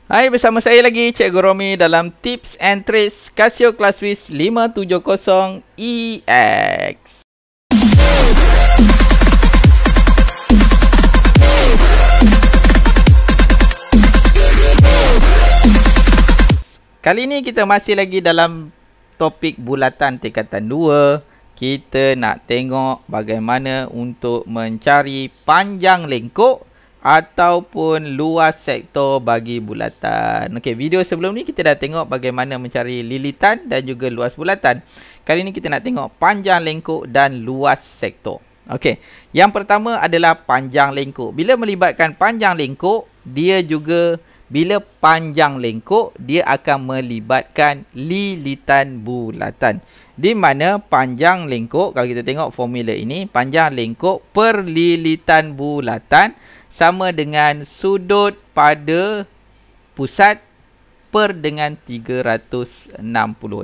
Hai, bersama saya lagi Cikgu Romi dalam Tips and Tricks Casio Classwiz 570EX. Kali ini kita masih lagi dalam topik bulatan tingkatan 2. Kita nak tengok bagaimana untuk mencari panjang lengkuk ataupun luas sektor bagi bulatan. Okey, video sebelum ni kita dah tengok bagaimana mencari lilitan dan juga luas bulatan. Kali ni kita nak tengok panjang lengkuk dan luas sektor. Okey, yang pertama adalah panjang lengkuk. Bila melibatkan panjang lengkuk, bila panjang lengkuk, dia akan melibatkan lilitan bulatan. Di mana panjang lengkuk, kalau kita tengok formula ini, panjang lengkuk per lilitan bulatan sama dengan sudut pada pusat per dengan 360.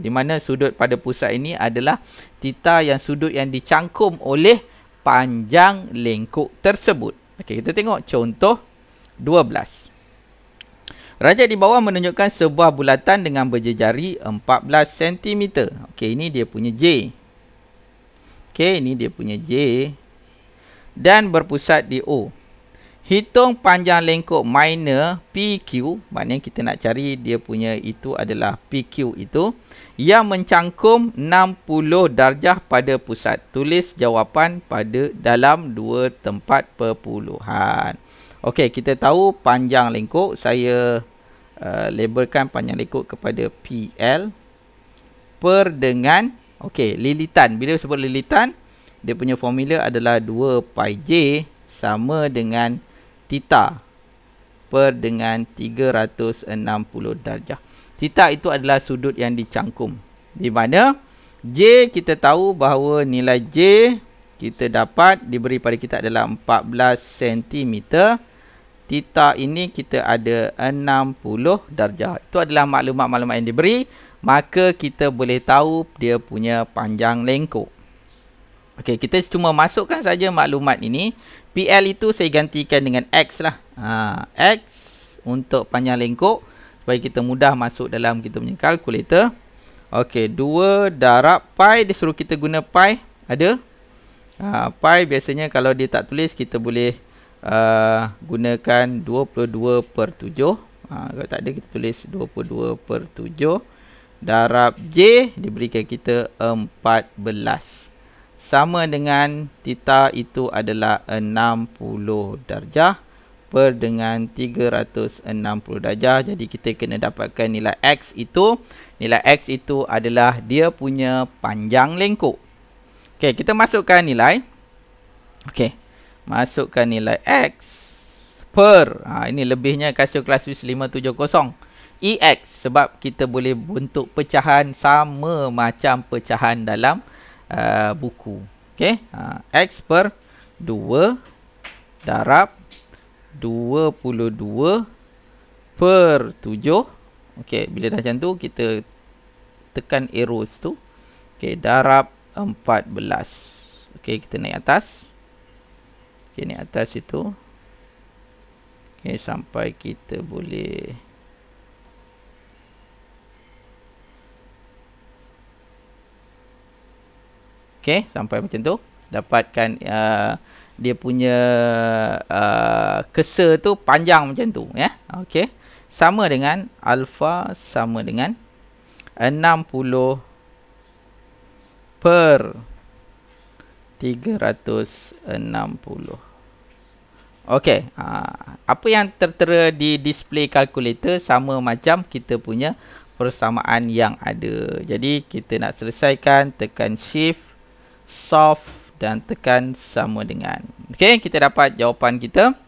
Di mana sudut pada pusat ini adalah theta yang sudut yang dicangkum oleh panjang lengkuk tersebut. Okey, kita tengok contoh 12. Rajak di bawah menunjukkan sebuah bulatan dengan berjejari 14 cm. Okey, ini dia punya J. Okey, ini dia punya J. Dan berpusat di O. Hitung panjang lengkuk minor PQ. Maknanya kita nak cari dia punya itu adalah PQ itu. Yang mencangkum 60 darjah pada pusat. Tulis jawapan pada dalam dua tempat perpuluhan. Okey, kita tahu panjang lengkuk. Saya labelkan panjang lengkuk kepada PL per dengan lilitan. Bila sebut lilitan, dia punya formula adalah 2 pi J sama dengan theta per dengan 360 darjah. Theta itu adalah sudut yang dicangkum. Di mana J kita tahu bahawa nilai J kita dapat diberi pada kita adalah 14 cm. Theta ini kita ada 60 darjah. Itu adalah maklumat-maklumat yang diberi. Maka kita boleh tahu dia punya panjang lengkuk. Okey, kita cuma masukkan saja maklumat ini. PL itu saya gantikan dengan X lah. X untuk panjang lengkuk. Supaya kita mudah masuk dalam kita punya kalkulator. Okey, 2 darab pi. Dia suruh kita guna pi. Ada? Pi biasanya kalau dia tak tulis kita boleh gunakan 22 per 7. Kalau tak ada kita tulis 22 per 7 darab J diberikan kita 14 sama dengan theta itu adalah 60 darjah per dengan 360 darjah. Jadi kita kena dapatkan nilai X itu. Nilai X itu adalah dia punya panjang lengkuk. Okey, kita masukkan nilai. Okey, masukkan nilai X per, ini lebihnya Casio Classwiz 570 EX, sebab kita boleh bentuk pecahan sama macam pecahan dalam buku. Okey, X per 2 darab 22 per 7. Okey, bila dah macam tu kita tekan arrow tu. Okey, darab 14. Okey, kita naik atas. Okey, ni atas itu. Okey, sampai kita boleh okey, sampai macam tu. Dapatkan dia punya cursor tu panjang macam tu ya. Okey. Sama dengan alfa sama dengan 60 per 360. Okey, apa yang tertera di display calculator sama macam kita punya persamaan yang ada. Jadi kita nak selesaikan, tekan shift, solve dan tekan sama dengan. Okey, kita dapat jawapan kita.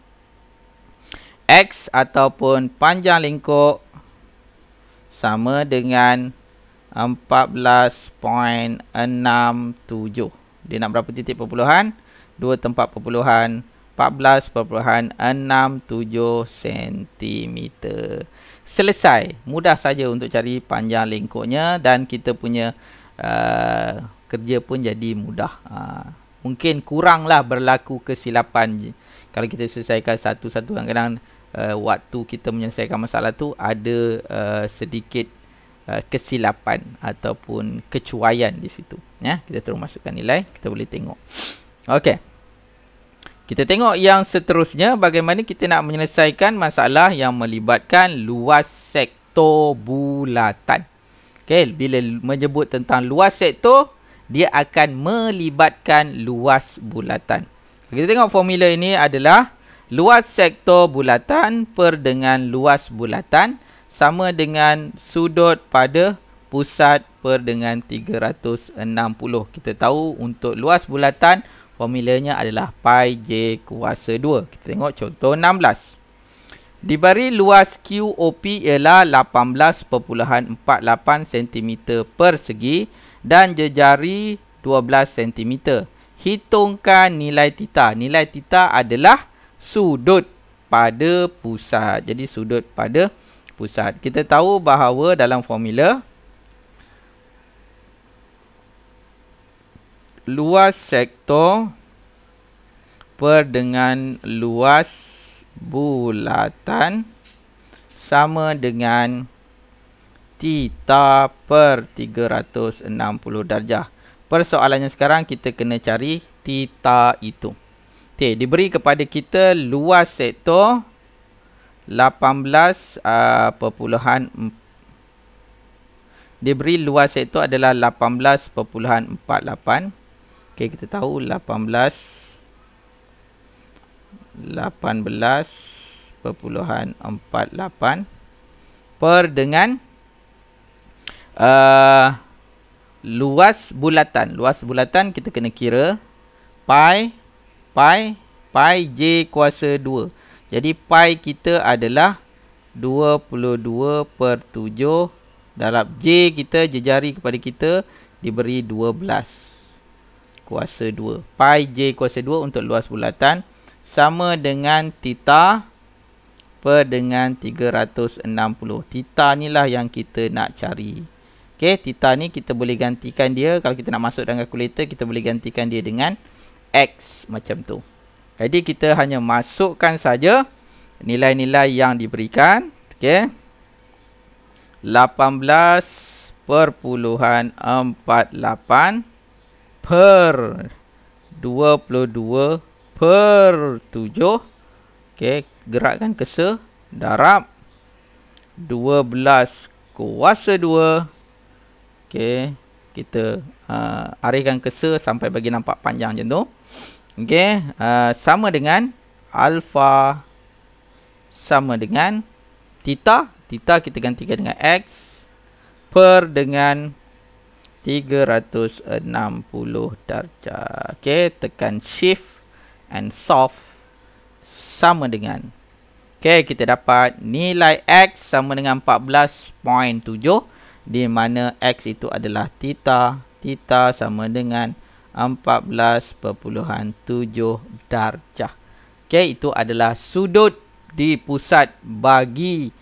X ataupun panjang lengkuk sama dengan 14.67. Dia nak berapa titik perpuluhan? 2 tempat perpuluhan 14.67 cm. Selesai. Mudah saja untuk cari panjang lengkuknya dan kita punya kerja pun jadi mudah. Mungkin kuranglah berlaku kesilapan kalau kita selesaikan satu-satu. Kadang-kadang waktu kita menyelesaikan masalah tu ada sedikit kesilapan ataupun kecuaian di situ. Ya, kita terus masukkan nilai, kita boleh tengok. Okey. Kita tengok yang seterusnya, bagaimana kita nak menyelesaikan masalah yang melibatkan luas sektor bulatan. Okey, bila menyebut tentang luas sektor, dia akan melibatkan luas bulatan. Kita tengok formula ini adalah luas sektor bulatan per dengan luas bulatan sama dengan sudut pada pusat per dengan 360. Kita tahu untuk luas bulatan formulanya adalah pi j kuasa 2. Kita tengok contoh 16. Diberi luas QOP ialah 18.48 cm persegi dan jejari 12 cm. Hitungkan nilai theta. Nilai theta adalah sudut pada pusat. Jadi sudut pada pusat. Kita tahu bahawa dalam formula luas sektor per dengan luas bulatan sama dengan theta per 360 darjah. Persoalannya sekarang kita kena cari theta itu. Okey, diberi kepada kita luas sektor 18 diberi luas sektor adalah 18.48. Okey, kita tahu 18.48 per dengan luas bulatan. Luas bulatan kita kena kira pi j kuasa 2. Jadi pi kita adalah 22/7 darab j kita, jejari kepada kita diberi 12 kuasa 2. Pi j kuasa 2 untuk luas bulatan sama dengan theta per dengan 360. Theta ni lah yang kita nak cari. Okey, theta ni kita boleh gantikan dia. Kalau kita nak masuk dalam kalkulator, kita boleh gantikan dia dengan X macam tu. Jadi kita hanya masukkan saja nilai-nilai yang diberikan. Okey. 18.48 per 22/7. Okey, gerakkan cursor darab 12 kuasa 2. Okey, kita arihkan cursor sampai bagi nampak panjang macam tu. Okey, sama dengan alfa sama dengan theta. Theta kita gantikan dengan X per dengan 360 darjah. Okey, tekan shift and soft sama dengan. Okey, kita dapat nilai X sama dengan 14.7 di mana X itu adalah theta. Theta sama dengan 14.7 darjah. Okey, itu adalah sudut di pusat bagi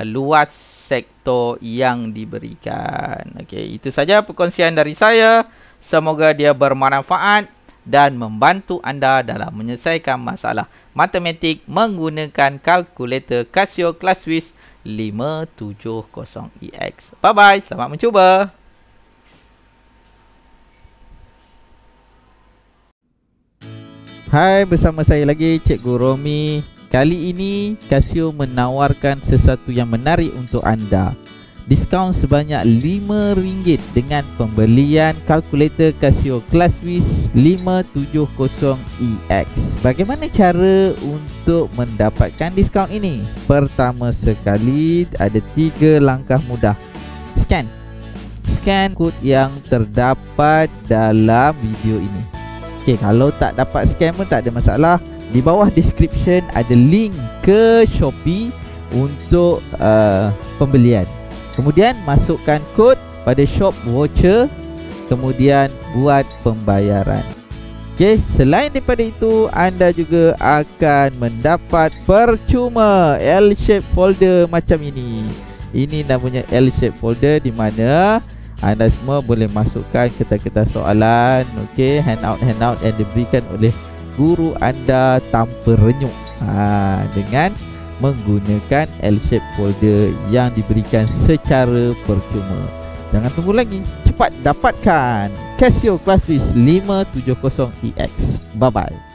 luas sektor yang diberikan. Okey, itu saja perkongsian dari saya. Semoga dia bermanfaat dan membantu anda dalam menyelesaikan masalah matematik menggunakan kalkulator Casio ClassWiz 570EX. Bye-bye, selamat mencuba. Hai, bersama saya lagi Cikgu Romi. Kali ini Casio menawarkan sesuatu yang menarik untuk anda. Diskaun sebanyak RM5 dengan pembelian kalkulator Casio ClassWiz 570EX. Bagaimana cara untuk mendapatkan diskaun ini? Pertama sekali, ada 3 langkah mudah. Scan kod yang terdapat dalam video ini. Okey, kalau tak dapat scan pun tak ada masalah. Di bawah description ada link ke Shopee untuk pembelian. Kemudian masukkan kod pada shop voucher, kemudian buat pembayaran. Okey, selain daripada itu, anda juga akan mendapat percuma L-shape folder macam ini. Ini namanya L-shape folder di mana anda semua boleh masukkan kertas-kertas soalan, okey, handout yang diberikan oleh guru anda tanpa renyuk. Dengan menggunakan L-shape folder yang diberikan secara percuma. Jangan tunggu lagi, cepat dapatkan Casio Classfish 570EX. Bye bye.